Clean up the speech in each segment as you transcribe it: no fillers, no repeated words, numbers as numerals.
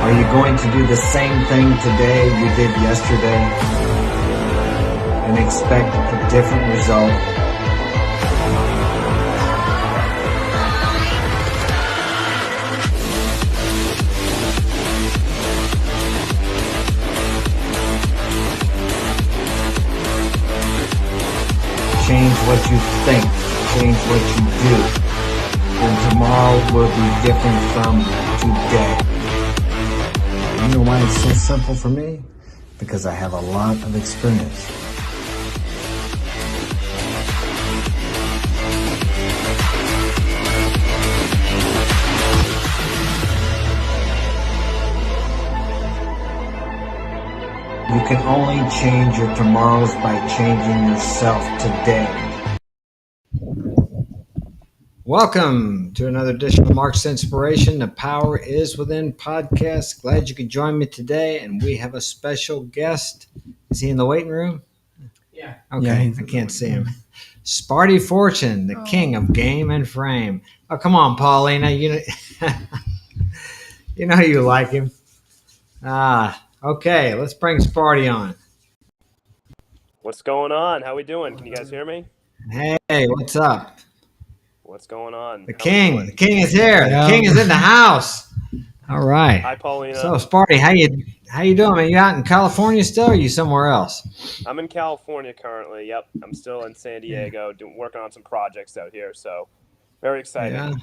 Are you going to do the same thing today you did yesterday and expect a different result? Change what you think, change what you do, and tomorrow will be different from today. You know why it's so simple for me? Because I have a lot of experience. You can only change your tomorrows by changing yourself today. Welcome to another edition of Mark's Inspiration. The Power is Within podcast. Glad you could join me today, and we have a special guest. Is he in the waiting room? Yeah. Okay, I can't see him. Sparty Fortune, the king of game and frame. Oh, come on, Paulina. You know you like him. Okay, let's bring Sparty on. What's going on? How we doing? Can you guys hear me? Hey, what's up? What's going on? The king is here. The king is in the house. All right. Hi, Paulina. So, Sparty, how you doing, man? You out in California still, or are you somewhere else? I'm in California currently. Yep, I'm still in San Diego, working on some projects out here. So, very excited. Yeah.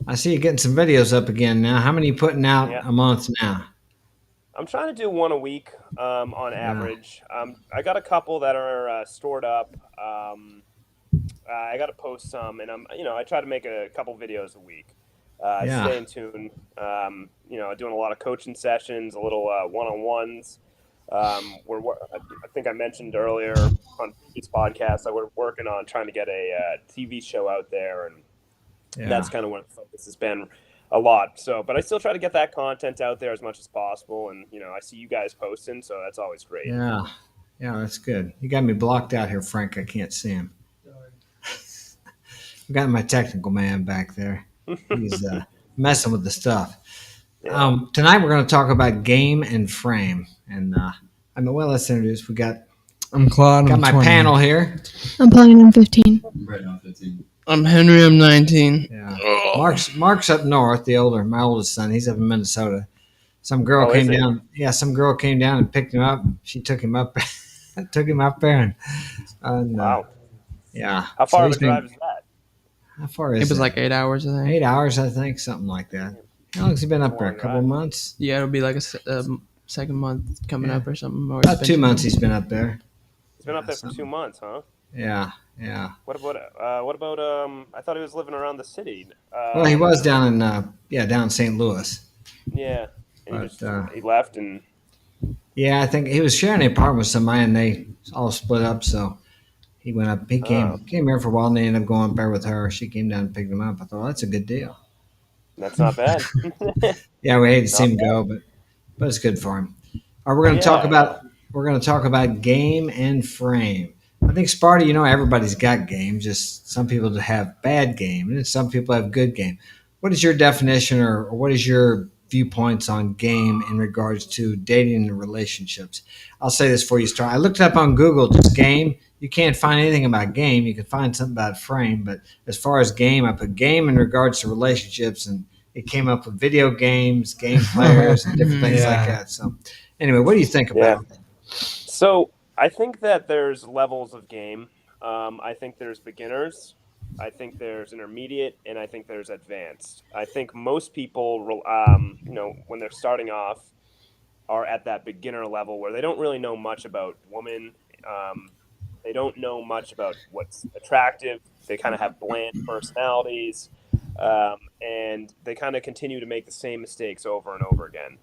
I see you getting some videos up again now. How many are you putting out a month now? I'm trying to do one a week on average. I got a couple that are stored up. I got to post some, and I try to make a couple videos a week. Stay in tune. Doing a lot of coaching sessions, a little one-on-ones. I think I mentioned earlier on this podcast that we're working on trying to get a TV show out there, and that's kind of what the focus has been a lot. So, but I still try to get that content out there as much as possible, and I see you guys posting, so that's always great. Yeah, that's good. You got me blocked out here, Frank. I can't see him. I got my technical man back there. He's messing with the stuff. Yeah. Tonight we're going to talk about game and frame. And let's introduce. I'm Claude. Got my 20. panel here. I'm Pauline. I'm 15. I'm 15. I'm Henry. I'm 19. Yeah. Mark's up north. My oldest son. He's up in Minnesota. Some girl came down. Yeah, some girl came down and picked him up. She took him up. Took him up there. And wow. Yeah. How far of a drive is that? How far is it? It was like 8 hours, I think. 8 hours, I think, something like that. How long has he been up there? A couple of months? Yeah, it'll be like a second month coming up or something. Or about 2 months he's been up there. He's been up there for 2 months, huh? Yeah. What about I thought he was living around the city. Well, he was down in St. Louis. Yeah. But, he left and. Yeah, I think he was sharing an apartment with somebody, and they all split up. So he went up. He came here for a while, and they ended up going up there with her. She came down and picked him up. I thought, well, that's a good deal. That's not bad. Yeah, we hate to see him go, but it's good for him. All right, we're going to talk about game and frame. I think, Sparty, everybody's got game. Just some people have bad game, and some people have good game. What is your definition, or what is your viewpoints on game in regards to dating and relationships? I'll say this before you start. I looked up on Google, just game. You can't find anything about game. You can find something about frame, but as far as game, I put game in regards to relationships, and it came up with video games, game players, and different things like that. So anyway, what do you think about it? So I think that there's levels of game. I think there's beginners. I think there's intermediate, and I think there's advanced. I think most people, when they're starting off, are at that beginner level where they don't really know much about women. They don't know much about what's attractive. They kind of have bland personalities, and they kind of continue to make the same mistakes over and over again.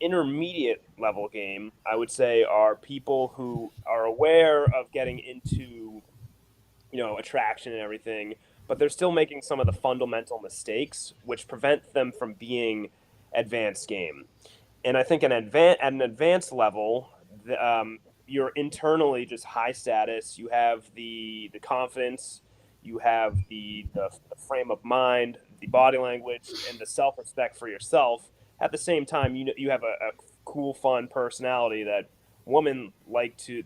Intermediate level game, I would say, are people who are aware of getting into attraction and everything, but they're still making some of the fundamental mistakes, which prevent them from being advanced game. And I think at an advanced level, you're internally just high status. You have the confidence, you have the frame of mind, the body language, and the self-respect for yourself at the same time, you have a cool, fun personality that women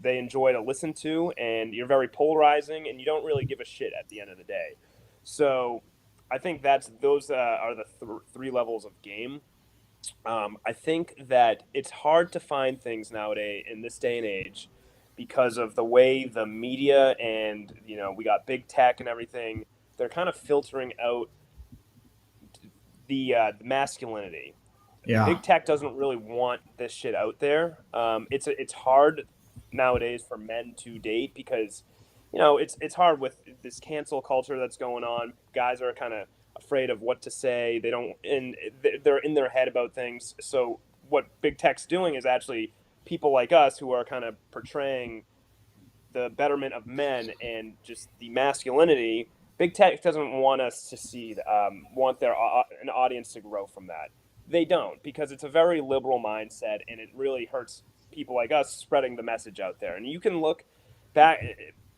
they enjoy to listen to, and you're very polarizing, and you don't really give a shit at the end of the day. So I think those are the three levels of game. I think that it's hard to find things nowadays in this day and age because of the way the media and we got big tech and everything. They're kind of filtering out the masculinity. Yeah. Big tech doesn't really want this shit out there. It's hard nowadays for men to date because it's hard with this cancel culture that's going on. Guys are kind of afraid of what to say. They don't, and they're in their head about things. So what big tech's doing is actually people like us who are kind of portraying the betterment of men and just the masculinity. Big tech doesn't want us to see, want an audience to grow from that. They don't, because it's a very liberal mindset, and it really hurts people like us spreading the message out there. And you can look back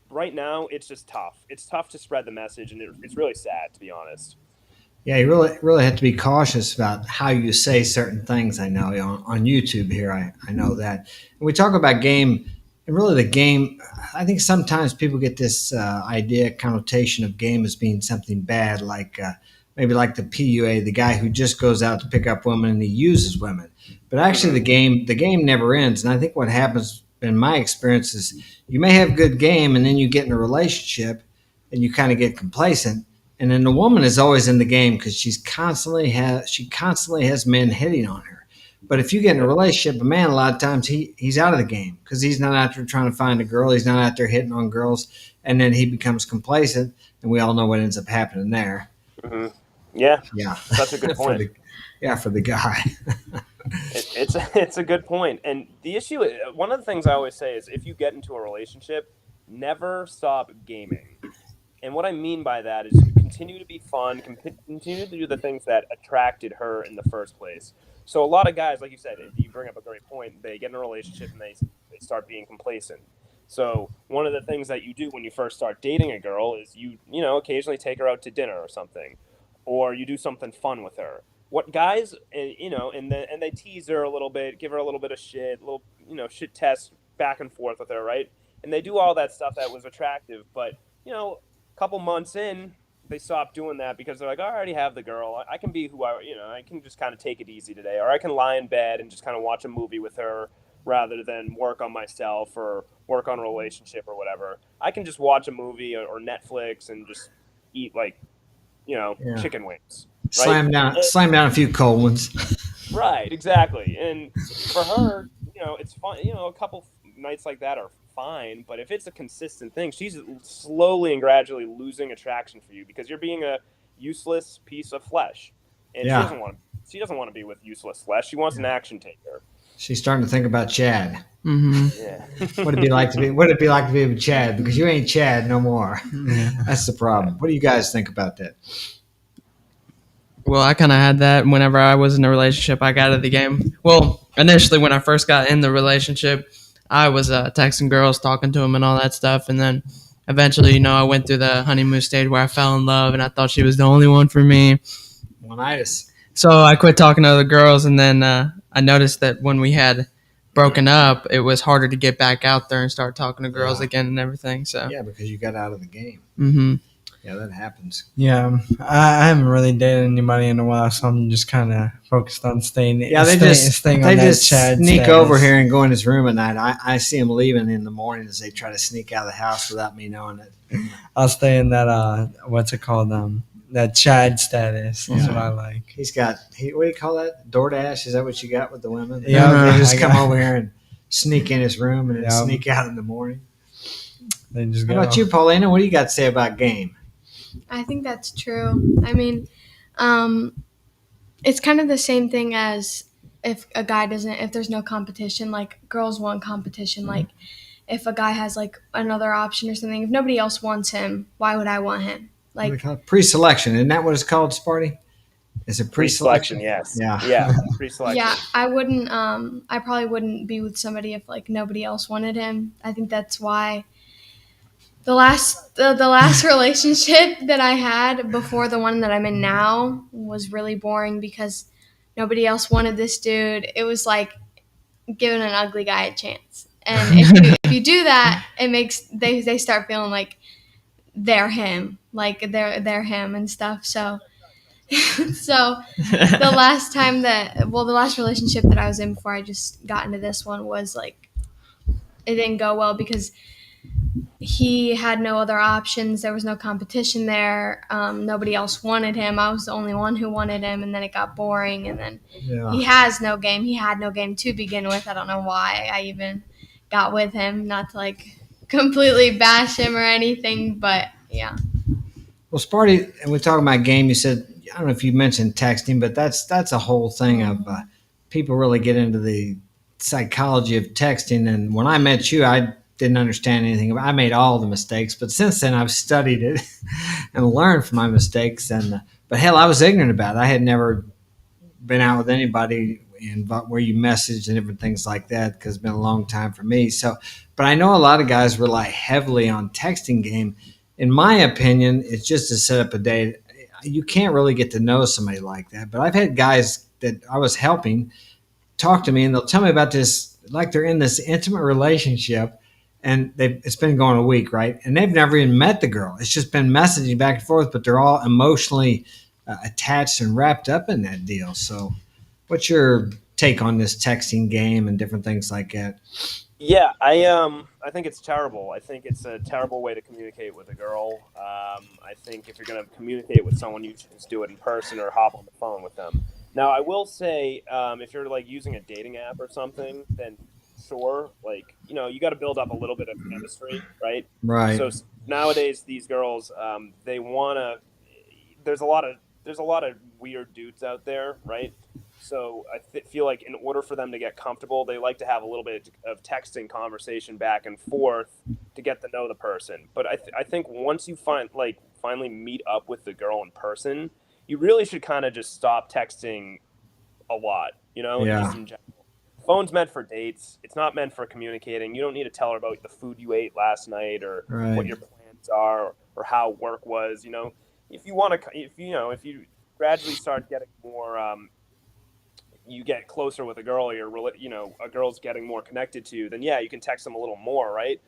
right now; it's just tough. It's tough to spread the message, and it's really sad, to be honest. Yeah, you really have to be cautious about how you say certain things. I know on YouTube here, I know that. And we talk about game, and really the game. I think sometimes people get this idea connotation of game as being something bad, like maybe like the PUA, the guy who just goes out to pick up women and he uses women. But actually, Mm-hmm. the game never ends. And I think what happens in my experience is you may have good game, and then you get in a relationship, and you kind of get complacent, and then the woman is always in the game because she constantly has men hitting on her. But if you get in a Yep. relationship, a man a lot of times he's out of the game because he's not out there trying to find a girl. He's not out there hitting on girls, and then he becomes complacent, and we all know what ends up happening there. Mm-hmm. Yeah, Yeah, such a good for point. the for the guy. It's a good point. And the issue, one of the things I always say is, if you get into a relationship, never stop gaming. And what I mean by that is continue to be fun, continue to do the things that attracted her in the first place. So a lot of guys, like you said, you bring up a great point. They get in a relationship and they start being complacent. So one of the things that you do when you first start dating a girl is occasionally take her out to dinner or something, or you do something fun with her. What guys, and they tease her a little bit, give her a little bit of shit, little shit test back and forth with her, right? And they do all that stuff that was attractive, but couple months in, they stop doing that because they're like, "Oh, I already have the girl. I can be who I can just kind of take it easy today, or I can lie in bed and just kind of watch a movie with her rather than work on myself or work on a relationship or whatever. I can just watch a movie or Netflix and just eat Yeah, chicken wings, right? slam down a few cold ones. Right, exactly. And for her, it's fun. A couple nights like that are fine, but if it's a consistent thing, she's slowly and gradually losing attraction for you because you're being a useless piece of flesh, and she Yeah, doesn't want. She doesn't want to be with useless flesh. She wants an yeah. action taker. She's starting to think about Chad. Mm-hmm. Yeah. What it'd be like to be? What it'd be like to be with Chad? Because you ain't Chad no more. Yeah. That's the problem. What do you guys think about that? Well, I kind of had that whenever I was in a relationship. I got out of the game. Well, initially when I first got in the relationship, I was texting girls, talking to them, and all that stuff. And then eventually, I went through the honeymoon stage where I fell in love, and I thought she was the only one for me. One-itis. So I quit talking to other girls, and then I noticed that when we had broken up, it was harder to get back out there and start talking to girls Yeah. again and everything. So, Yeah, because you got out of the game. mm-hmm. Yeah, that happens. Yeah, I haven't really dated anybody in a while, so I'm just kind of focused on staying. Yeah, staying they on that just Chad sneak status. over here and go in his room at night. I see them leaving in the morning as they try to sneak out of the house without me knowing it. I'll stay in that. What's it called? That Chad status. That's Yeah. what I like. He's got what do you call that? DoorDash? Is that what you got with the women? Yeah, they just I come got- over here and sneak in his room and then Yeah. sneak out in the morning. They just How go. about you, Paulina? What do you got to say about game? I think that's true. I mean, it's kind of the same thing as if if there's no competition, like girls want competition. Like if a guy has like another option or something, if nobody else wants him, why would I want him? What do they Like, call it? Pre-selection. Isn't that what it's called, Sparty? Is it Pre-selection, pre-selection? yes. Yeah. Yeah. Pre-selection. yeah, I probably wouldn't be with somebody if like nobody else wanted him. I think that's why the last relationship that I had before the one that I'm in now was really boring because Nobody else wanted this dude. It was like giving an ugly guy a chance. And if you do that, it makes they start feeling like they're him, like they're him and stuff. So the last relationship that I was in before I just got into this one was like it didn't go well because he had no other options. There was no competition there. Nobody else wanted him. I was the only one who wanted him, and then it got boring. And then he has no game. He had no game to begin with. I don't know why I even got with him. Not to like completely bash him or anything, but yeah. Well, Sparty, and we're talking about game. You said I don't know if you mentioned texting, but that's a whole thing of people really get into the psychology of texting. And when I met you, I didn't understand anything about. I made all the mistakes, but since then I've studied it and learned from my mistakes. And but hell, I was ignorant about it. I had never been out with anybody where you message and different things like that because it's been a long time for me. So, but I know a lot of guys rely heavily on texting game. In my opinion, it's just to set up a date. You can't really get to know somebody like that. But I've had guys that I was helping talk to me and they'll tell me about this, like they're in this intimate relationship and it's been going a week, right? And they've never even met the girl. It's just been messaging back and forth, but they're all emotionally attached and wrapped up in that deal. So what's your take on this texting game and different things like that? Yeah, I think it's terrible. I think it's a terrible way to communicate with a girl. I think if you're going to communicate with someone, you should just do it in person or hop on the phone with them. Now, I will say, if you're like using a dating app or something, then sure, like you got to build up a little bit of chemistry, right? Right. So nowadays, these girls, they want to. There's a lot of weird dudes out there, right? So I feel like in order for them to get comfortable, they like to have a little bit of texting conversation back and forth to get to know the person. But I think once you finally meet up with the girl in person, you really should kind of just stop texting a lot, Yeah. just in general. Phone's meant for dates. It's not meant for communicating. You don't need to tell her about the food you ate last night or Right. what your plans are or how work was. If you want to, if you gradually start getting more, you get closer with a girl, or a girl's getting more connected to you, then yeah, you can text them a little more, right?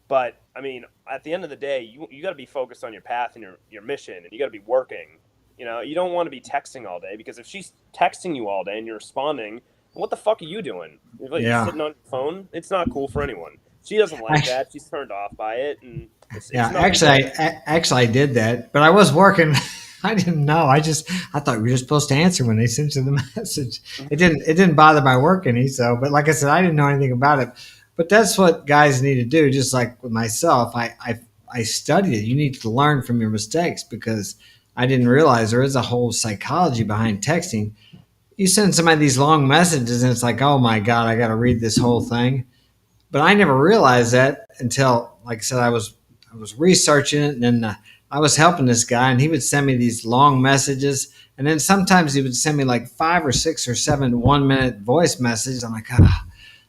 But I mean, at the end of the day, you got to be focused on your path and your mission, and you got to be working. You don't want to be texting all day, because if she's texting you all day and you're responding, what the fuck are you doing? You're like sitting on your phone. It's not cool for anyone. She doesn't like that. She's turned off by it, and it's actually, I did that, but I was working. I didn't know. I thought we were supposed to answer when they sent you the message. It didn't bother my work any. So, but like I said, I didn't know anything about it. But that's what guys need to do. Just like with myself, I studied it. You need to learn from your mistakes, because I didn't realize there is a whole psychology behind texting. You send somebody these long messages, and it's like, oh my god, I got to read this whole thing. But I never realized that until, like I said, I was researching it, and then I was helping this guy, and he would send me these long messages, and then sometimes he would send me like 5 or 6 or 7 1-minute voice messages. I'm like,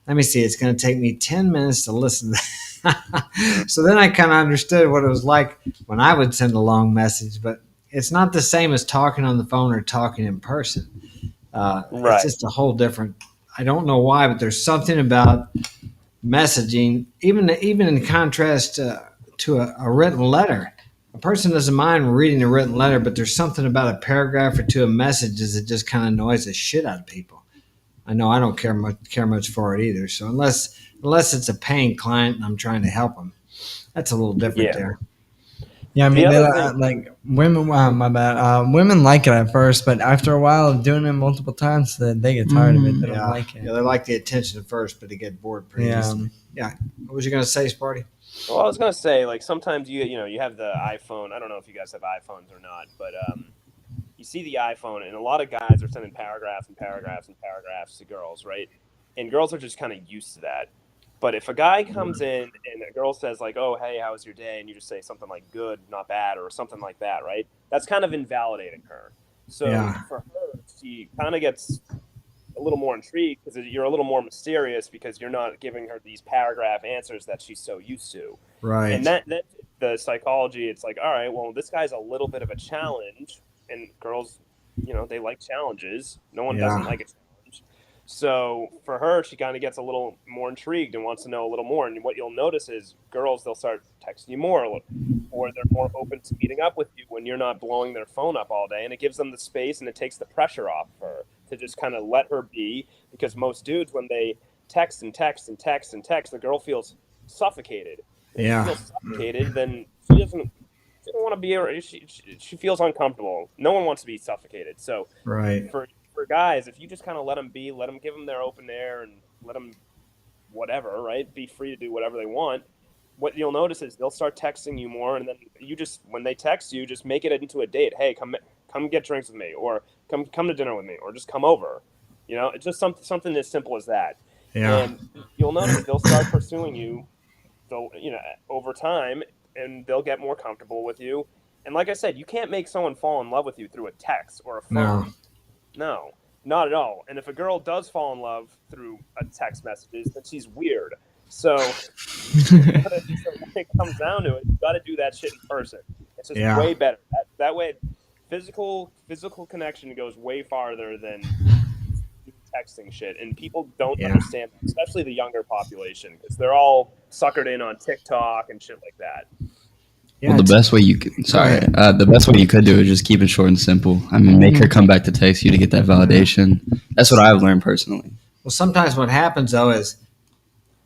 let me see, it's going to take me 10 minutes to listen to that. So then I kind of understood what it was like when I would send a long message, but it's not the same as talking on the phone or talking in person. right. It's just a whole different. I don't know why, but there's something about messaging, even in contrast to a written letter. A person doesn't mind reading a written letter, but there's something about a paragraph or two of messages that just kind of annoys the shit out of people. I know I don't care much for it either. So unless it's a paying client and I'm trying to help them, that's a little different there. Yeah, I mean, like women. My bad. Women like it at first, but after a while of doing it multiple times, they get tired of it. They don't like it. Yeah, they like the attention at first, but they get bored pretty easily. Yeah. What was you gonna say, Sparty? Well, I was gonna say, like, sometimes you have the iPhone. I don't know if you guys have iPhones or not, but you see the iPhone, and a lot of guys are sending paragraphs and paragraphs and paragraphs to girls, right? And girls are just kind of used to that. But if a guy comes in and a girl says, like, oh, hey, how was your day? And you just say something like good, not bad, or something like that, right? That's kind of invalidating her. So for her, she kind of gets a little more intrigued, because you're a little more mysterious, because you're not giving her these paragraph answers that she's so used to. Right. And that the psychology, it's like, all right, well, this guy's a little bit of a challenge, and girls they like challenges. No one Yeah. doesn't like a challenge. So for her, she kind of gets a little more intrigued and wants to know a little more. And what you'll notice is girls, they'll start texting you more, or they're more open to meeting up with you when you're not blowing their phone up all day. And it gives them the space and it takes the pressure off her to just kind of let her be. Because most dudes, when they text and text and text and text, the girl feels suffocated. If Yeah. she feels suffocated, then she doesn't want to be. She feels uncomfortable. No one wants to be suffocated. So Right. for guys, if you just kind of let them be, let them give them their open air, and let them whatever, right? Be free to do whatever they want. What you'll notice is they'll start texting you more, and then you just, when they text you, just make it into a date. Hey, come get drinks with me, or come to dinner with me, or just come over. It's just something as simple as that. Yeah. And you'll notice they'll start pursuing you, over time, and they'll get more comfortable with you. And like I said, you can't make someone fall in love with you through a text or a phone. No, not at all. And if a girl does fall in love through a text messages, then she's weird. So when it comes down to it, you got to do that shit in person. It's just way better. That way, physical connection goes way farther than texting shit, and people don't understand that, especially the younger population, because they're all suckered in on TikTok and shit like that. Yeah, well, the best way you could do is just keep it short and simple. I mean, make her come back to text you to get that validation. That's what I've learned personally. Well, sometimes what happens though is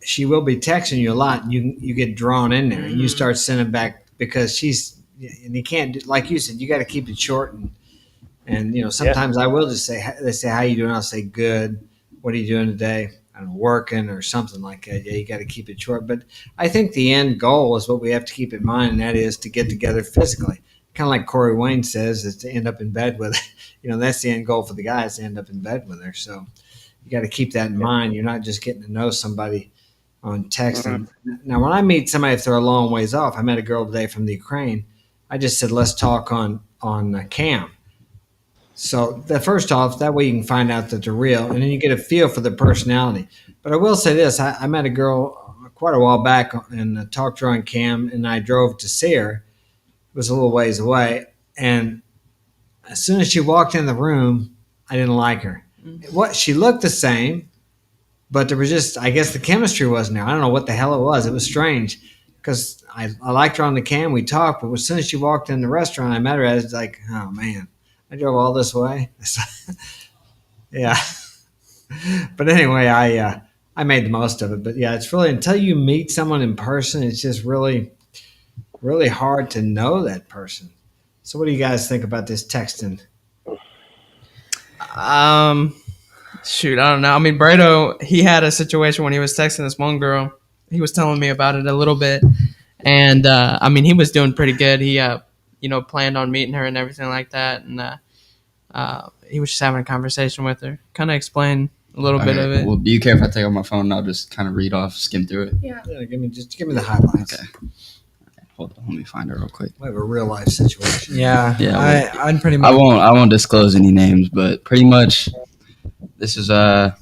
she will be texting you a lot, and you get drawn in there, and you start sending back because and you can't do, like you said, you got to keep it short, and sometimes I will just say, they say, how you doing? I'll say, good. What are you doing today? I'm working or something like that. Yeah, you got to keep it short. But I think the end goal is what we have to keep in mind, and that is to get together physically. Kind of like Corey Wayne says, is to end up in bed with her. That's the end goal for the guys, to end up in bed with her. So you got to keep that in mind. You're not just getting to know somebody on text. Mm-hmm. Now, when I meet somebody, if they're a long ways off, I met a girl today from the Ukraine. I just said, let's talk on cam. So that first off, that way you can find out that they're real, and then you get a feel for their personality. But I will say this: I met a girl quite a while back and talked to her on cam, and I drove to see her. It was a little ways away, and as soon as she walked in the room, I didn't like her. She looked the same, but there was just, I guess the chemistry wasn't there. I don't know what the hell it was. It was strange because I liked her on the cam. We talked, but as soon as she walked in the restaurant, I met her. I was like, oh man. I drove all this way. Yeah. But anyway, I made the most of it. But yeah, it's really, until you meet someone in person, it's just really, really hard to know that person. So what do you guys think about this texting? Shoot, I don't know. I mean, Brado, he had a situation when he was texting this one girl. He was telling me about it a little bit. And, I mean, he was doing pretty good. He, planned on meeting her and everything like that. And he was just having a conversation with her. Kind of explain a little bit of it. Well, do you care if I take out my phone and I'll just kind of read off, skim through it? Yeah. Give me the highlights. Okay. Hold on, let me find her real quick. We have a real life situation. Yeah. I'd pretty much. I won't disclose any names, but pretty much this is I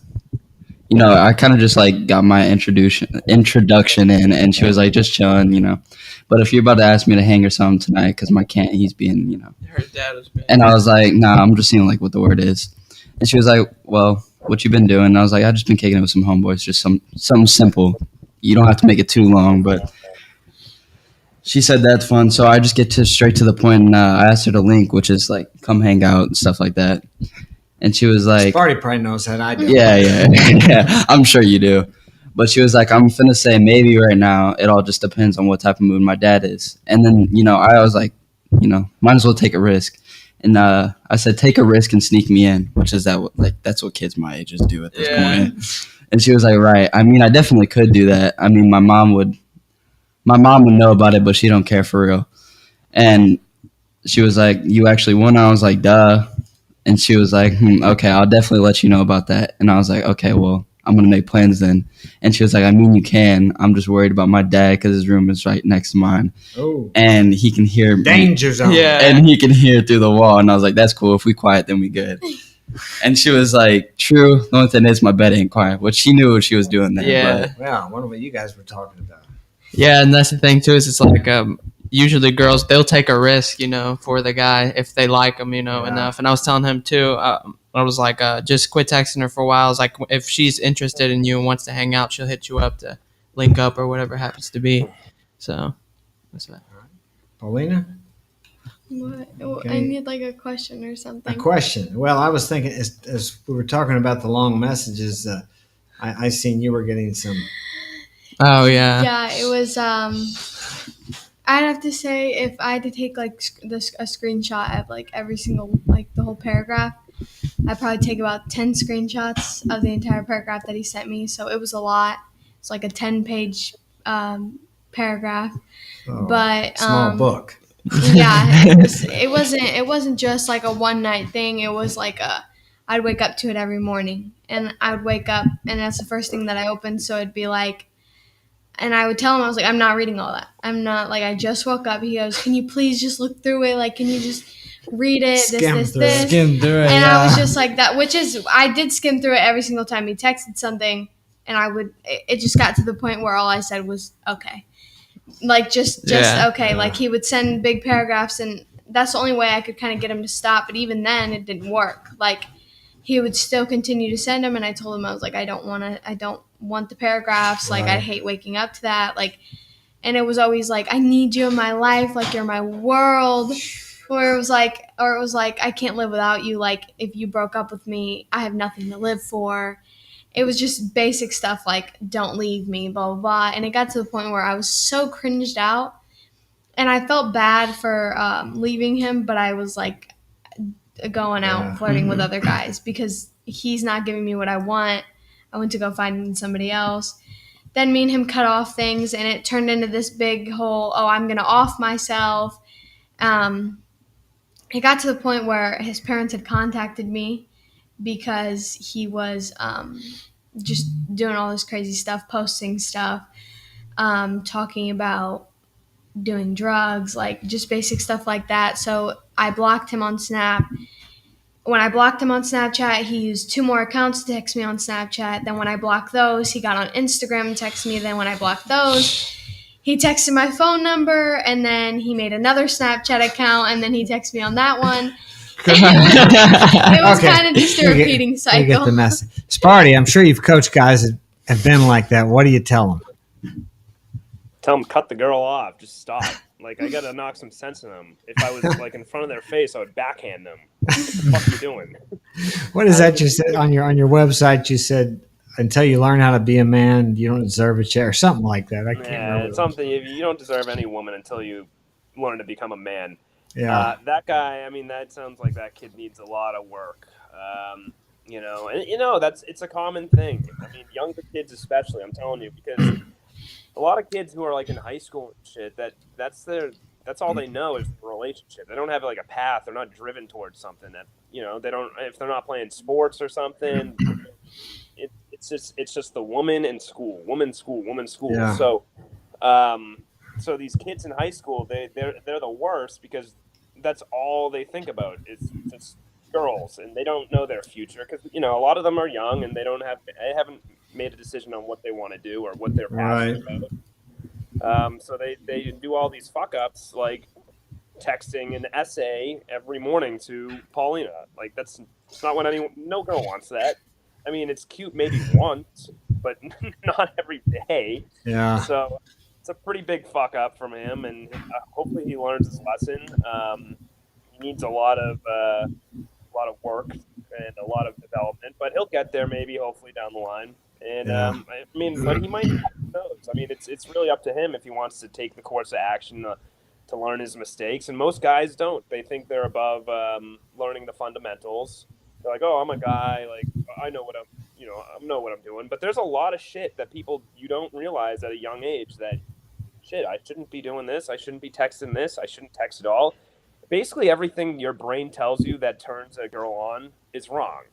kind of just like got my introduction in, and she was like just chilling, But if you're about to ask me to hang or something tonight, because my cat, he's being, Her dad was being. And I was like, nah, I'm just seeing like what the word is. And she was like, well, what you been doing? And I was like, I just been kicking it with some homeboys, just something simple. You don't have to make it too long, but she said that's fun. So I just get straight to the point, and I asked her to link, which is like come hang out and stuff like that. And she was like, Sparty probably knows that. I do. Yeah, I'm sure you do. But she was like, I'm finna say maybe right now. It all just depends on what type of mood my dad is. And then, I was like, might as well take a risk. And I said, take a risk and sneak me in, which is that's what kids my ages do at this point. And she was like, right. I mean, I definitely could do that. I mean, my mom would know about it, but she don't care for real. And she was like, you actually won? I was like, duh. And she was like, okay, I'll definitely let you know about that. And I was like, okay, well, I'm going to make plans then. And she was like, I mean, you can. I'm just worried about my dad because his room is right next to mine. Oh. And he can hear. Danger zone. Yeah. And he can hear through the wall. And I was like, that's cool. If we quiet, then we good. And she was like, true. The only thing is my bed ain't quiet. Which she knew what she was doing there. Yeah. Well, I wonder what you guys were talking about. Yeah, and that's the thing, too, is it's like, usually girls, they'll take a risk, for the guy if they like him, enough. And I was telling him too, I was like, just quit texting her for a while. I was like, if she's interested in you and wants to hang out, she'll hit you up to link up or whatever happens to be. So that's that. Paulina? What? Okay. I need like a question or something. A question. Well, I was thinking as we were talking about the long messages, I seen you were getting some. Oh yeah. Yeah, it was. I'd have to say if I had to take like a screenshot of like every single like the whole paragraph, I'd probably take about 10 screenshots of the entire paragraph that he sent me. So it was a lot. It's like a 10-page paragraph. But small book. Yeah, it wasn't just like a one night thing. It was like I'd wake up to it every morning, and I would wake up and that's the first thing that I opened. So it'd be like, and I would tell him, I was like, I'm not reading all that. I'm not, like, I just woke up. He goes, can you please just look through it? Like, can you just read it? Skim through it. And I was just like that, which is, I did skim through it every single time he texted something, and it just got to the point where all I said was, okay. Like, just okay. Like, he would send big paragraphs, and that's the only way I could kind of get him to stop. But even then, it didn't work. Like, he would still continue to send them, and I told him, I was like, I don't want the paragraphs. Like, I hate waking up to that. Like, and it was always like, I need you in my life. Like, you're my world. Or it was like, I can't live without you. Like, if you broke up with me, I have nothing to live for. It was just basic stuff like, don't leave me, blah, blah, blah. And it got to the point where I was so cringed out. And I felt bad for leaving him, but I was like going out flirting with other guys because he's not giving me what I want. I went to go find somebody else. Then me and him cut off things, and it turned into this big whole, I'm going to off myself. It got to the point where his parents had contacted me because he was just doing all this crazy stuff, posting stuff, talking about doing drugs, like just basic stuff like that. So I blocked him on Snap. When I blocked him on Snapchat, he used 2 more accounts to text me on Snapchat. Then when I blocked those, he got on Instagram and texted me. Then when I blocked those, he texted my phone number, and then he made another Snapchat account, and then he texted me on that one. It was kind of just a repeating cycle. You get the message. Sparty, I'm sure you've coached guys that have been like that. What do you tell them? Tell them cut the girl off. Just stop. Like, I gotta knock some sense in them. If I was like in front of their face, I would backhand them. What the fuck are you doing? What is that you said on your website? You said, until you learn how to be a man, you don't deserve a chair, or something like that. I can't remember. Something. You don't deserve any woman until you learn to become a man. Yeah. That guy. I mean, that sounds like that kid needs a lot of work. And it's a common thing. I mean, younger kids especially. I'm telling you, because a lot of kids who are like in high school and shit, that's all they know is the relationship. They don't have like a path. They're not driven towards something that, they don't, if they're not playing sports or something, it's just the woman and school, woman, school, woman, school. Yeah. So these kids in high school, they're the worst because that's all they think about is just girls, and they don't know their future because, a lot of them are young and they haven't made a decision on what they want to do or what they're passionate about. So they do all these fuck ups, like texting an essay every morning to Paulina. Like, it's not what no girl wants that. I mean, it's cute maybe once, but not every day. Yeah. So it's a pretty big fuck up from him, and hopefully he learns his lesson. He needs a lot of work and a lot of development, but he'll get there maybe, hopefully down the line. And but he might. Who knows? I mean, it's really up to him if he wants to take the course of action to learn his mistakes. And most guys don't. They think they're above learning the fundamentals. They're like, oh, I'm a guy. Like, I know what I'm doing. But there's a lot of shit that you don't realize at a young age that shit. I shouldn't be doing this. I shouldn't be texting this. I shouldn't text at all. Basically, everything your brain tells you that turns a girl on is wrong.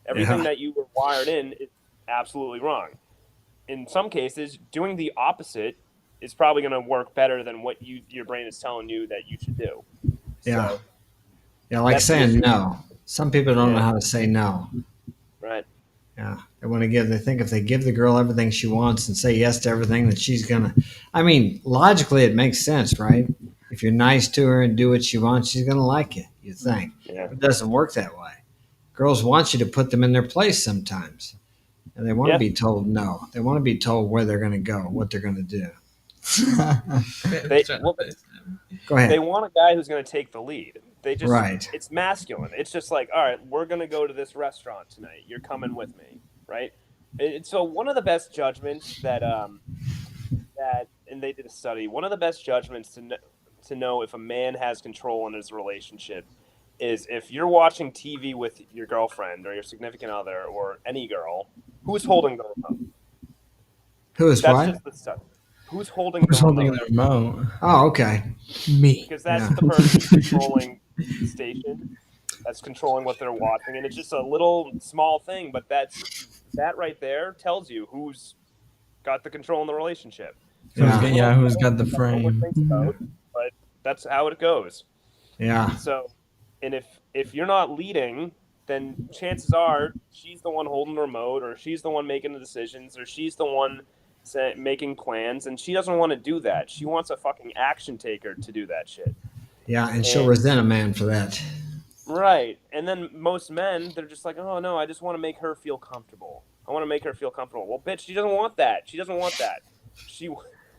Everything that you were wired in is absolutely wrong. In some cases, doing the opposite is probably going to work better than what your brain is telling you that you should do. Yeah. So, yeah, like saying no. Some people don't know how to say no. Right. Yeah. They think if they give the girl everything she wants and say yes to everything that she's going to, I mean, logically it makes sense, right? if you're nice to her and do what she wants, she's gonna like you. You think? Yeah. But it doesn't work that way. Girls want you to put them in their place sometimes, and they want to Yeah. be told no. They want to be told where they're going to go, what they're going to do. Go ahead. They want a guy who's going to take the lead. Right. It's masculine. It's just like, all right, we're going to go to this restaurant tonight. You're coming with me, right? So one of the best judgments that and they did a study. One of the best judgments to know if a man has control in his relationship is if you're watching TV with your girlfriend or your significant other or any girl, who's holding the remote? Who is That's what? just the study. Who's holding Who's the holding remote? the remote? Oh, okay. Me. Because that's Yeah. the person controlling the station. That's controlling what they're watching, and it's just a little small thing, but that right there tells you who's got the control in the relationship. So Yeah. Who's got the no one frame? thinks about, but that's how it goes. Yeah. So, and if you're not leading, then chances are she's the one holding the remote, or she's the one making the decisions, or she's the one making plans, and she doesn't want to do that. She wants a fucking action taker to do that shit. Yeah, and she'll resent a man for that. Right. And then most men, they're just like, oh no, I just want to make her feel comfortable. I want to make her feel comfortable. Well, bitch, she doesn't want that. She doesn't want that.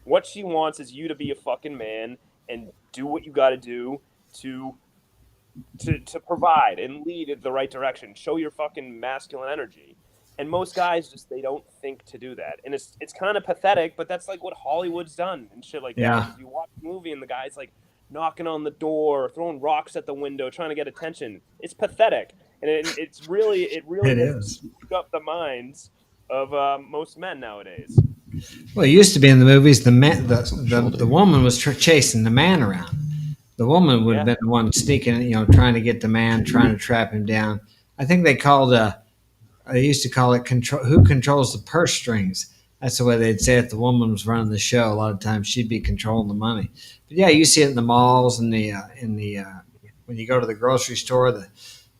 What she wants is you to be a fucking man and do what you got to do to provide and lead in the right direction. Show your fucking masculine energy. And most guys they don't think to do that. And it's kind of pathetic, but that's like what Hollywood's done and shit like Yeah. that. 'Cause you watch a movie and the guy's like knocking on the door, throwing rocks at the window, trying to get attention. It's pathetic. And it really It has is. screwed up the minds of most men nowadays. Well, it used to be in the movies, the woman was chasing the man around. The woman would have been the one sneaking, trying to get the man, trying to trap him down. I think they used to call it who controls the purse strings. That's the way they'd say it. The woman was running the show. A lot of times she'd be controlling the money. But yeah, you see it in the malls and when you go to the grocery store,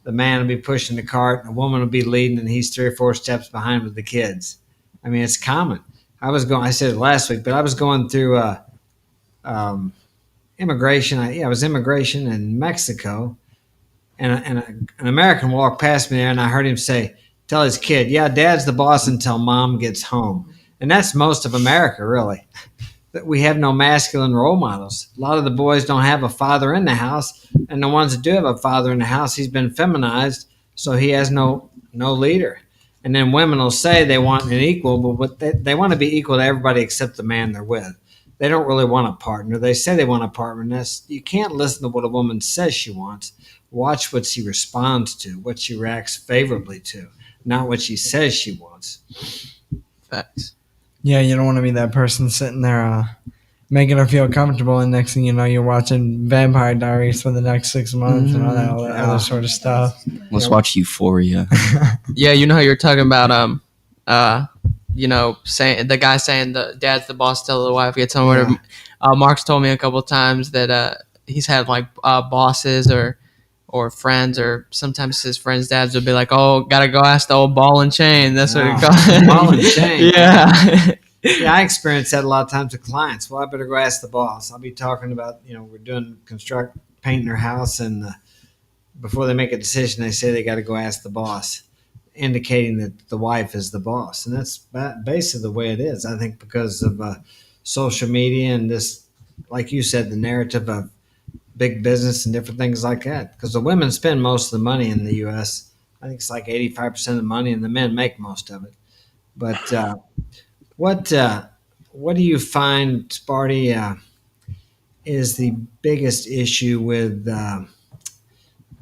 the man will be pushing the cart and the woman will be leading and he's 3 or 4 steps behind with the kids. I mean, it's common. I said it last week, but I was going through immigration. I was immigration in Mexico, and an American walked past me there, and I heard him tell his kid, "Yeah, Dad's the boss until Mom gets home." And that's most of America, really. That we have no masculine role models. A lot of the boys don't have a father in the house, and the ones that do have a father in the house, he's been feminized, so he has no leader. And then women will say they want an equal, but they want to be equal to everybody except the man they're with. They don't really want a partner. They say they want a partner. You can't listen to what a woman says she wants. Watch what she responds to, what she reacts favorably to, not what she says she wants. Facts. Yeah, you don't want to be that person sitting there making her feel comfortable, and next thing you know, you're watching Vampire Diaries for the next 6 months and all that other sort of stuff. Let's watch Euphoria. Yeah, you know how you're talking about saying the guy saying the dad's the boss till the wife gets home. Yeah. Mark's told me a couple times that he's had like bosses or friends, or sometimes his friends' dads would be like, "Oh, gotta go ask the old ball and chain." That's what he calls it. Ball and chain. Yeah. Yeah, I experience that a lot of times with clients. Well, I better go ask the boss. I'll be talking about, we're doing painting their house, and before they make a decision, they say they got to go ask the boss, indicating that the wife is the boss. And that's basically the way it is. I think because of social media and this, like you said, the narrative of big business and different things like that. Because the women spend most of the money in the U.S. I think it's like 85% of the money, and the men make most of it. But what do you find, Sparty, is the biggest issue with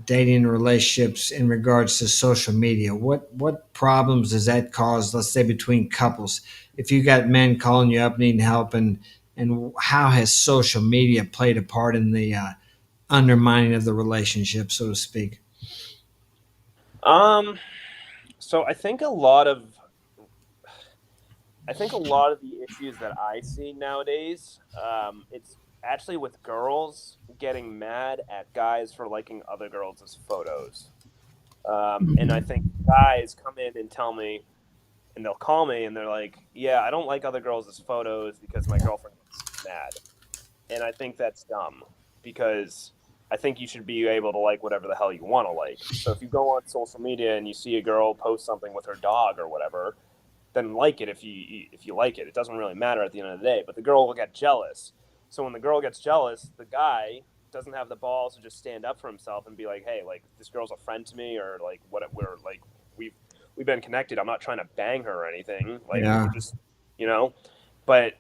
dating relationships in regards to social media? What problems does that cause, let's say, between couples? If you got men calling you up needing help, and how has social media played a part in the undermining of the relationship, so to speak? So I think a lot of the issues that I see nowadays, it's actually with girls getting mad at guys for liking other girls' photos. And I think guys come in and tell me, and they'll call me, and they're like, "Yeah, I don't like other girls' photos because my girlfriend gets mad." And I think that's dumb. because I think you should be able to like whatever the hell you want to like. So if you go on social media and you see a girl post something with her dog or whatever, then like it if you like it. It doesn't really matter at the end of the day. But the girl will get jealous. So when the girl gets jealous, the guy doesn't have the balls to just stand up for himself and be like, hey, like this girl's a friend to me, or like what we're like we've been connected. I'm not trying to bang her or anything. Like we're just you know. But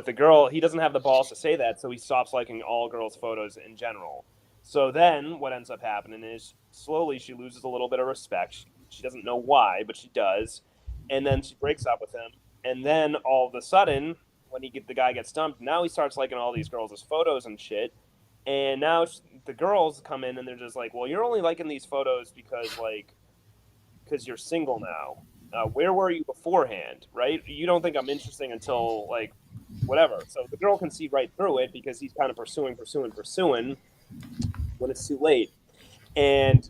the girl, he doesn't have the balls to say that, so he stops liking all girls' photos in general. So then what ends up happening is slowly she loses a little bit of respect. She doesn't know why, but she does. And then she breaks up with him. And then all of a sudden, when the guy gets dumped, now he starts liking all these girls' photos and shit. And now the girls come in and they're just like, well, you're only liking these photos because you're single now. Where were you beforehand, right? You don't think I'm interesting until like whatever. So the girl can see right through it because he's kind of pursuing when it's too late. And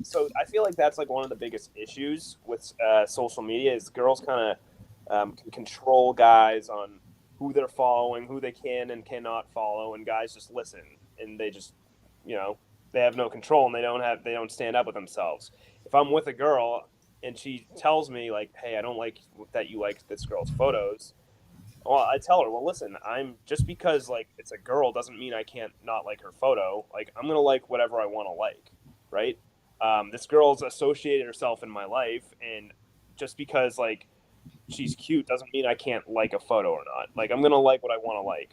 so I feel like that's like one of the biggest issues with social media is girls kind of can control guys on who they're following, who they can and cannot follow, and guys just listen and they just, they have no control and they don't stand up with themselves. If I'm with a girl and she tells me like, hey, I don't like that you like this girl's photos, well, I tell her, well, listen, I'm just because like it's a girl doesn't mean I can't not like her photo. Like I'm gonna like whatever I want to like, right? This girl's associated herself in my life, and just because like she's cute doesn't mean I can't like a photo or not. Like I'm gonna like what I want to like,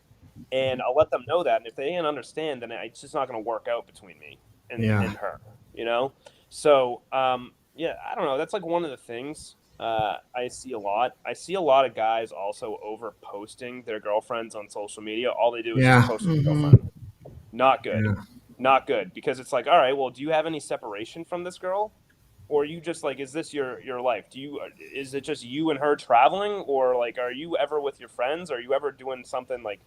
and I'll let them know that. And if they can't understand, then it's just not gonna work out between me and her, So yeah, I don't know. That's like one of the things. I see a lot. I see a lot of guys also over posting their girlfriends on social media. All they do is just post their girlfriend. Not good. Yeah. Not good. Because it's like, all right, well, do you have any separation from this girl? Or are you just like, is this your life? Is it just you and her traveling? Or like, are you ever with your friends? Are you ever doing something like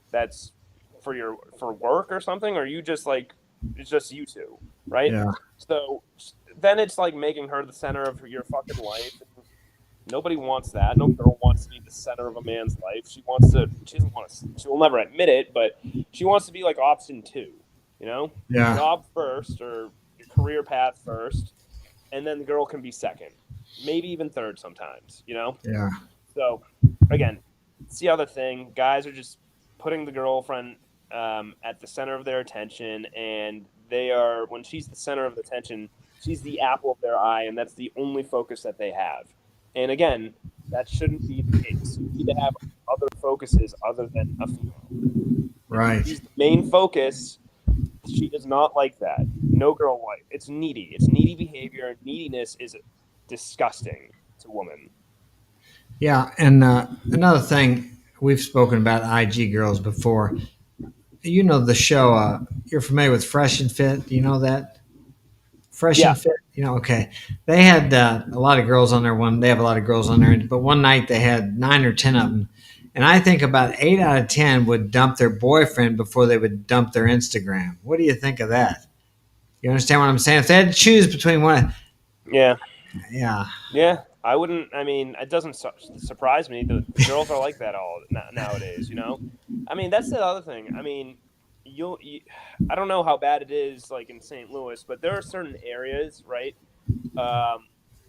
that's for work or something? Or are you just like, it's just you two, right? Yeah. So then it's like making her the center of your fucking life. Nobody wants that. No girl wants to be the center of a man's life. She doesn't want to, she will never admit it, but she wants to be like option 2, Yeah. Job first or your career path first, and then the girl can be second, maybe even third sometimes, Yeah. So again, it's the other thing. Guys are just putting the girlfriend at the center of their attention, and when she's the center of the attention, she's the apple of their eye, and that's the only focus that they have. And again, that shouldn't be the case. You need to have other focuses other than a female. Right. If she's the main focus. She does not like that. No girl like. It's needy. It's needy behavior. Neediness is disgusting to women. Yeah, and another thing, we've spoken about IG girls before. You know the show. You're familiar with Fresh and Fit. Do you know that? Fresh and Fit. Okay. They had a lot of girls on there. They have a lot of girls on there, but one night they had 9 or 10 of them, and I think about 8 out of 10 would dump their boyfriend before they would dump their Instagram. What do you think of that? You understand what I'm saying? If they had to choose between one, yeah. Yeah. I wouldn't. I mean, it doesn't surprise me. The girls are like that all nowadays. I mean, that's the other thing. I mean, I don't know how bad it is like in St. Louis, but there are certain areas, right,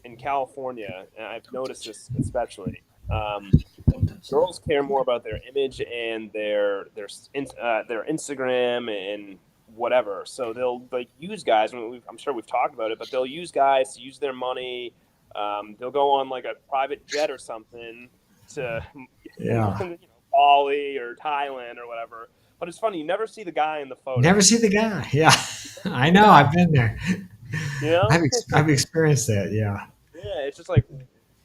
in California, and I've noticed this especially. Girls care more about their image and their Instagram and whatever. So they'll like use guys. I'm sure we've talked about it, but they'll use guys to use their money. They'll go on like a private jet or something to Bali or Thailand or whatever. But it's funny, you never see the guy in the photo. Never see the guy. Yeah, I know. I've been there. I've experienced that. Yeah. Yeah, it's just like,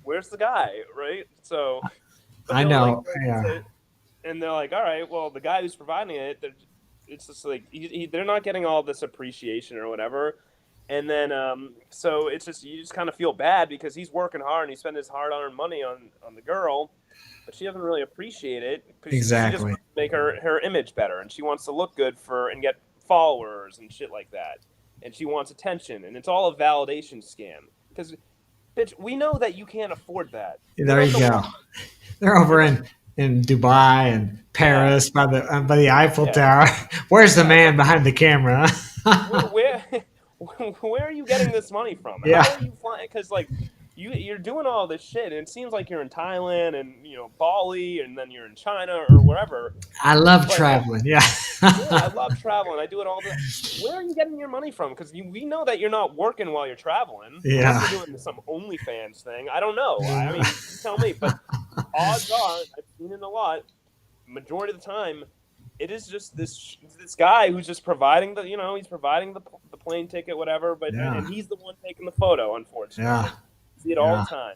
where's the guy, right? So. I know. And they're like, all right, well, the guy who's providing it, it's just like they're not getting all this appreciation or whatever. And then, so it's just you just kind of feel bad because he's working hard and he spent his hard-earned money on the girl, but she doesn't really appreciate it. Exactly. She just wants to make her image better, and she wants to look good and get followers and shit like that. And she wants attention, and it's all a validation scam. Because, bitch, we know that you can't afford that. There you go. They're over in in Dubai and Paris by the Eiffel Yeah. Tower. Where's the Yeah. man behind the camera? Where where are you getting this money from? Yeah. How are you flying? Because like you're doing all this shit, and it seems like you're in Thailand and Bali, and then you're in China or wherever. I love But traveling. Yeah. yeah, I love traveling. I do it all the. Where are you getting your money from? Because we know that you're not working while you're traveling, unless Yeah. you're doing some OnlyFans thing. I don't know. I mean, you tell me. But odds are, I've seen it a lot. Majority of the time, it is just this guy who's just providing he's providing the plane ticket, whatever. But Yeah. and he's the one taking the photo. Unfortunately, Yeah. see it all Yeah. the time.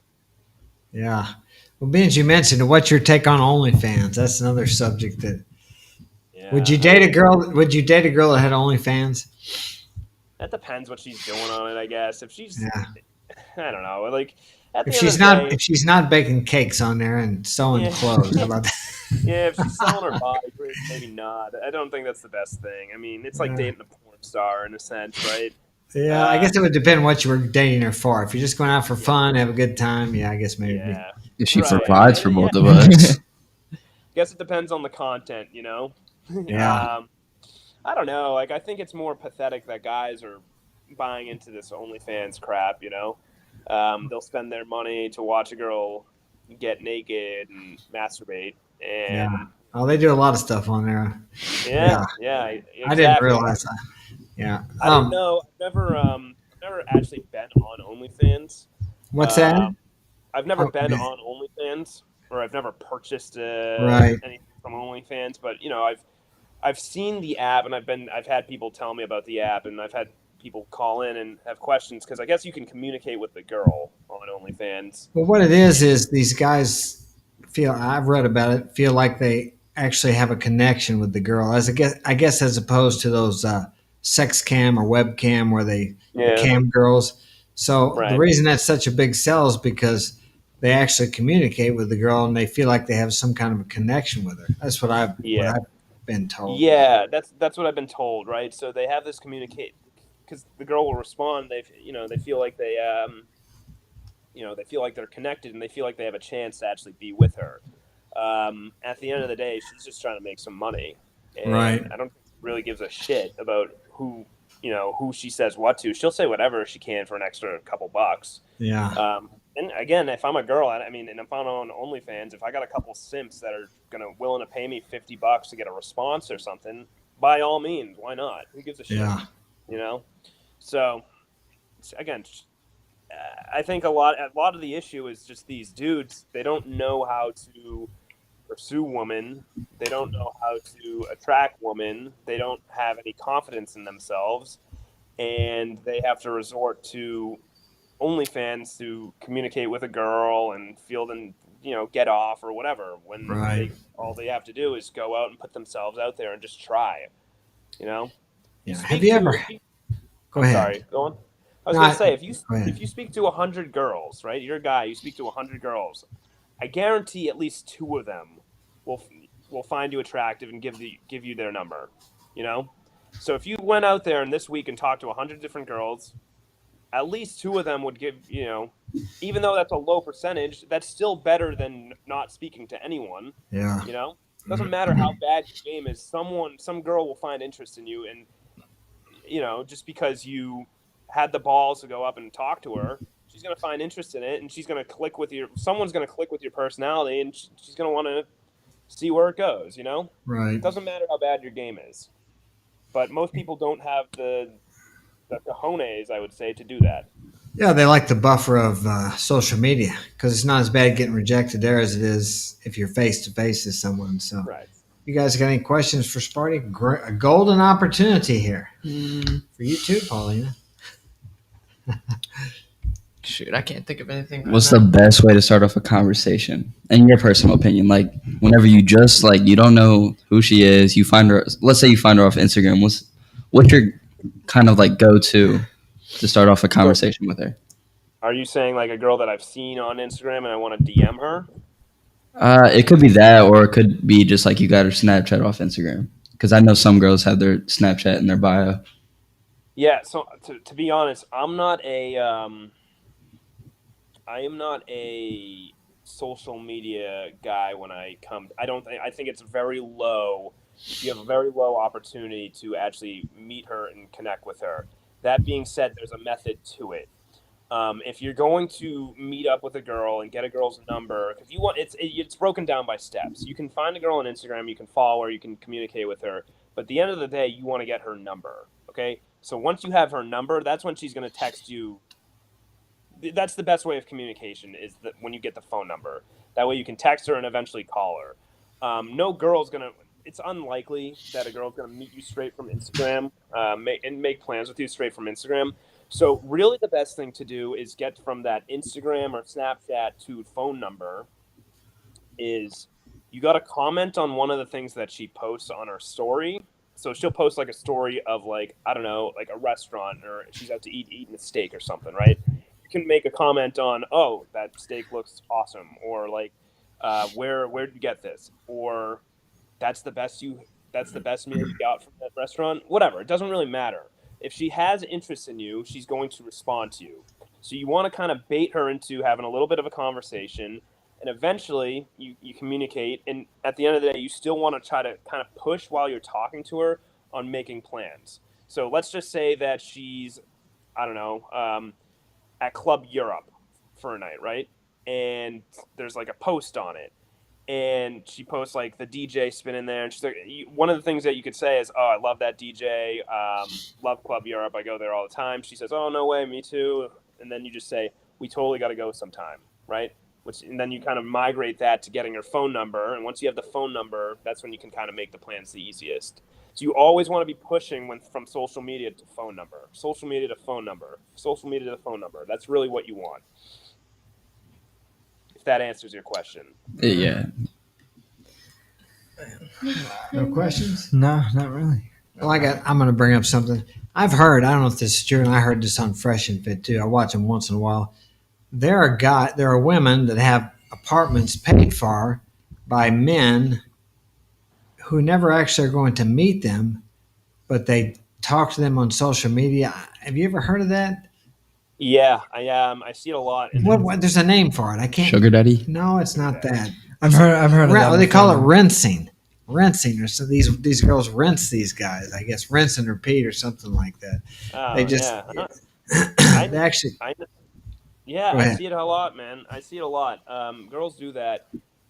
Yeah. Well, being as you mentioned, what's your take on OnlyFans? That's another subject that. Yeah. Would you date a girl? Would you date a girl that had OnlyFans? That depends what she's doing on it, I guess. If she's, Yeah. I don't know, like at the If end she's of the not day, if she's not baking cakes on there and sewing Yeah. clothes, how about that? yeah, if she's selling her body, maybe not. I don't think that's the best thing. I mean, it's like Yeah. dating a porn star in a sense, right? Yeah, I guess it would depend what you were dating her for. If you're just going out for fun, have a good time, yeah, I guess maybe. Yeah, If she Right. provides for Yeah. both of us. guess it depends on the content, you know. Yeah. I don't know. Like, I think it's more pathetic that guys are buying into this OnlyFans crap. You know, they'll spend their money to watch a girl get naked and masturbate, and Yeah. Oh, they do a lot of stuff on there. yeah, exactly. I didn't realize that. Yeah. I didn't know. I've never actually been on OnlyFans. What's that? I've never Oh, been yeah. on OnlyFans, or I've never purchased Right. anything from OnlyFans. But I've seen the app, and I've had people tell me about the app, and I've had people call in and have questions because I guess you can communicate with the girl on OnlyFans. Well, what it is these guys feel. I've read about it. Feel like they actually have a connection with the girl, I guess as opposed to those sex cam or webcam where the Yeah, cam girls. So the right. reason that's such a big sell is because they actually communicate with the girl and they feel like they have some kind of a connection with her. That's what I've been told. Yeah, that's what I've been told, right? So they have this communicate because the girl will respond. They feel like they feel like they're connected and they feel like they have a chance to actually be with her. At the end of the day, she's just trying to make some money, and Right. I don't think she really gives a shit about who she says what to. She'll say whatever she can for an extra couple bucks. Yeah. And again, if I'm a girl, and if I'm on OnlyFans, if I got a couple simps that are willing to pay me $50 to get a response or something, by all means, why not? Who gives a shit? Yeah. You know. So again, I think a lot of the issue is just these dudes. They don't know how to pursue women. They don't know how to attract women. They don't have any confidence in themselves, and they have to resort to OnlyFans to communicate with a girl and feel and get off or whatever. When Right. all they have to do is go out and put themselves out there and just try. You know. Yeah. Have you ever? Go ahead. Sorry, go on. I was No, going to say, go ahead. if you speak to 100 girls, right? You're a guy. You speak to 100 girls. I guarantee at least 2 of them will find you attractive and give you their number. You know. So if you went out there and this week and talked to 100 different girls, at least 2 of them would give even though that's a low percentage, that's still better than not speaking to anyone. Yeah. You know, doesn't matter how bad your game is. Some girl will find interest in you, and just because you had the balls to go up and talk to her, she's going to find interest in it, and she's going to click with someone's going to click with your personality, and she's going to want to see where it goes, Right. It doesn't matter how bad your game is. But most people don't have the cojones, I would say, to do that. Yeah, they like the buffer of social media because it's not as bad getting rejected there as it is if you're face to face with someone. So, Right. you guys got any questions for Sparty? A golden opportunity here for you too, Paulina. Shoot, I can't think of anything. Right What's now. the best way to start off a conversation, in your personal opinion? Like, whenever you just you don't know who she is, you find her. Let's say you find her off Instagram. What's your kind of go-to to start off a conversation with her? Are you saying like a girl that I've seen on Instagram and I want to DM her? It could be that, or it could be just you got her Snapchat off Instagram. Because I know some girls have their Snapchat in their bio. Yeah. So to be honest, I am not a social media guy when I come. I think it's very low. You have a very low opportunity to actually meet her and connect with her. That being said, there's a method to it. If you're going to meet up with a girl and get a girl's number, because you want it's broken down by steps. You can find a girl on Instagram, you can follow her, you can communicate with her, but at the end of the day, you want to get her number. Okay, so once you have her number, that's when she's going to text you. That's the best way of communication is that when you get the phone number. That way you can text her and eventually call her. No girl's gonna. It's unlikely that a girl's gonna meet you straight from Instagram and make plans with you straight from Instagram. So really, the best thing to do is get from that Instagram or Snapchat to phone number. Is you got to comment on one of the things that she posts on her story. So she'll post like a story of like, I don't know, like a restaurant or she's out to eating a steak or something, right? You can make a comment on, oh, that steak looks awesome, or like, where did you get this, or that's the best meal you got from that restaurant. Whatever, it doesn't really matter. If she has interest in you, she's going to respond to you. So you want to kind of bait her into having a little bit of a conversation, and eventually you communicate. And at the end of the day, you still want to try to kind of push while you're talking to her on making plans. So let's just say that she's, I don't know, at Club Europe for a night, right? And there's like a post on it. And she posts like the DJ spinning there. And she's like, one of the things that you could say is, oh, I love that DJ. Love Club Europe. I go there all the time. She says, oh, no way, me too. And then you just say, we totally got to go sometime, right? And then you kind of migrate that to getting her phone number. And once you have the phone number, that's when you can kind of make the plans the easiest. So you always want to be pushing from social media to phone number, social media to phone number, social media to phone number. That's really what you want. If that answers your question. Yeah. No questions? No, not really. Well, I'm going to bring up something. I've heard, I don't know if this is true, and I heard this on Fresh and Fit too. I watch them once in a while. There are women that have apartments paid for by men who never actually are going to meet them, but they talk to them on social media. Have you ever heard of that? Yeah, I see it a lot. What? There's a name for it. I can't. Sugar daddy? No, it's not that. I've heard of that. They call it rinsing. Rinsing, or so these girls rinse these guys. I guess rinse and repeat or something like that. They just they actually. I see it a lot, man. I see it a lot. Girls do that,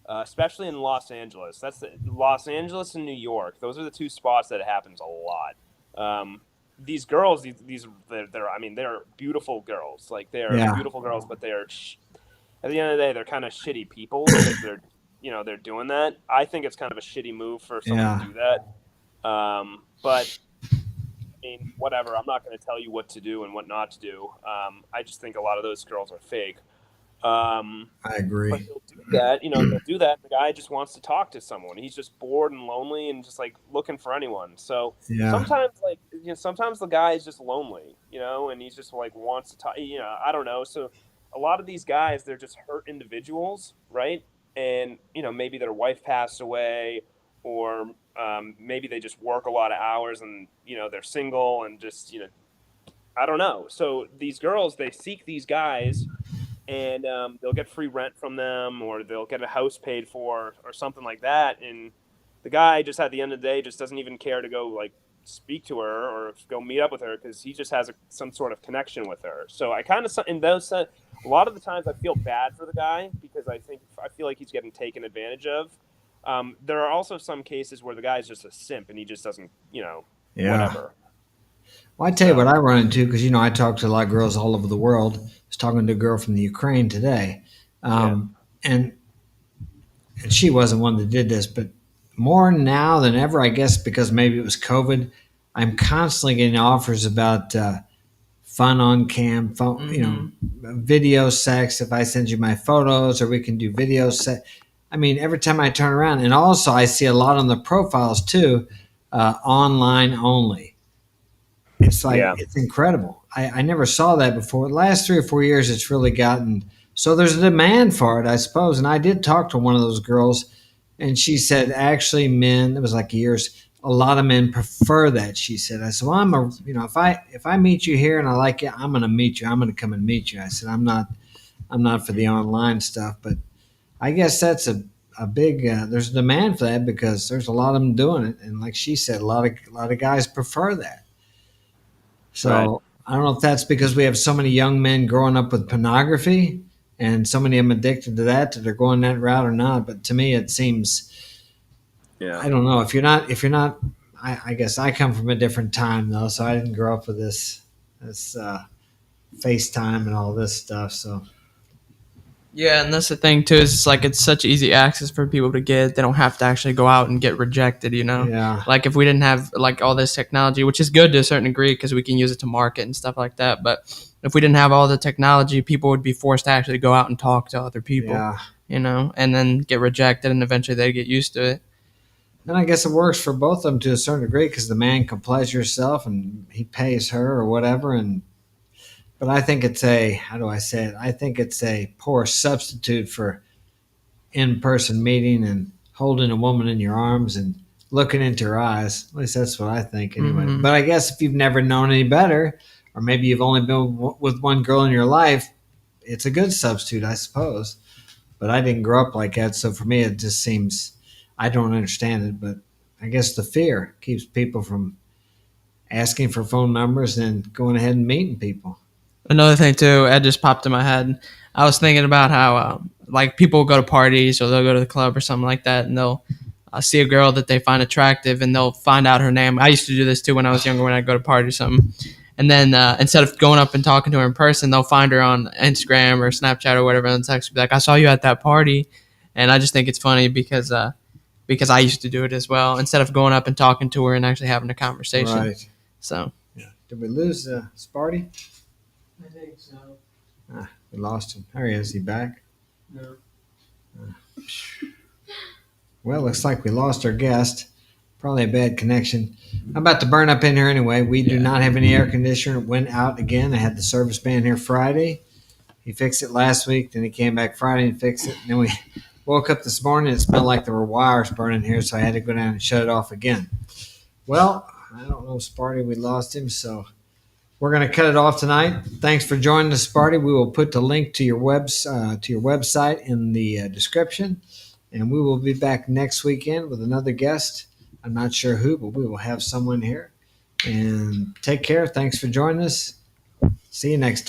especially in Los Angeles. Los Angeles and New York. Those are the two spots that it happens a lot. These girls, they're beautiful girls. Like they're beautiful girls, but they're at the end of the day, they're kind of shitty people because they're doing that. I think it's kind of a shitty move for someone to do that. But I mean, whatever. I'm not going to tell you what to do and what not to do. I just think a lot of those girls are fake. I agree. But they'll do that. They'll do that. The guy just wants to talk to someone. He's just bored and lonely and just like looking for anyone. So sometimes the guy is just lonely, and he's just like wants to talk. I don't know. So a lot of these guys, they're just hurt individuals, right? And maybe their wife passed away, or maybe they just work a lot of hours, and they're single and just I don't know. So these girls, they seek these guys. And they'll get free rent from them, or they'll get a house paid for, or something like that. And the guy just at the end of the day just doesn't even care to go like speak to her or go meet up with her because he just has some sort of connection with her. So I kind of a lot of the times I feel bad for the guy because I feel like he's getting taken advantage of. There are also some cases where the guy is just a simp and he just doesn't, whatever. Well, I tell you what I run into because I talk to a lot of girls all over the world. I was talking to a girl from the Ukraine today, and she wasn't one that did this, but more now than ever, I guess, because maybe it was COVID. I'm constantly getting offers about fun on cam, phone, video sex. If I send you my photos, or we can do video sex. I mean, every time I turn around, and also I see a lot on the profiles too, online only. It's like it's incredible. I never saw that before. The last 3 or 4 years, it's really gotten so there's a demand for it, I suppose. And I did talk to one of those girls, and she said actually men. It was like years. A lot of men prefer that. She said. I said, well, if I meet you here and I like you, I'm going to meet you. I'm going to come and meet you. I said, I'm not for the online stuff, but I guess that's a big. There's a demand for that because there's a lot of them doing it, and like she said, a lot of guys prefer that. Right. So I don't know if that's because we have so many young men growing up with pornography and so many of them addicted to that they're going that route or not. But to me, it seems Yeah. I don't know if you're not. I guess I come from a different time though, so I didn't grow up with this FaceTime and all this stuff. So Yeah, and that's the thing too. Is it's like it's such easy access for people to get. They don't have to actually go out and get rejected. yeah, Like if we didn't have like all this technology, which is good to a certain degree because we can use it to market and stuff like that. But if we didn't have all the technology, people would be forced to actually go out and talk to other people. yeah. And then get rejected, and eventually they get used to it. And I guess it works for both of them to a certain degree because the man can pleasure himself and he pays her or whatever. But I think it's how do I say it? I think it's a poor substitute for in-person meeting and holding a woman in your arms and looking into her eyes. At least that's what I think anyway. Mhm. But I guess if you've never known any better, or maybe you've only been with one girl in your life, it's a good substitute, I suppose. But I didn't grow up like that, so for me it just seems I don't understand it. But I guess the fear keeps people from asking for phone numbers and going ahead and meeting people. Another thing too, it just popped in my head. I was thinking about how like people go to parties or they'll go to the club or something like that, and they'll see a girl that they find attractive, and they'll find out her name. I used to do this too when I was younger, when I'd go to parties or something. And then instead of going up and talking to her in person, they'll find her on Instagram or Snapchat or whatever, and text be like, "I saw you at that party," and I just think it's funny because I used to do it as well. Instead of going up and talking to her and actually having a conversation. Right. So. Yeah. Did we lose Sparty? I think so. We lost him. There he is. He back? No. Well, looks like we lost our guest. Probably a bad connection. I'm about to burn up in here anyway. We do not have any air conditioner. It went out again. I had the service man here Friday. He fixed it last week. Then he came back Friday and fixed it. And then we woke up this morning. It smelled like there were wires burning here, so I had to go down and shut it off again. Well, I don't know, Sparty. We lost him, so we're going to cut it off tonight. Thanks for joining us, Sparty. We will put the link to your website in the description, and we will be back next weekend with another guest. I'm not sure who, but we will have someone here. And take care. Thanks for joining us. See you next time.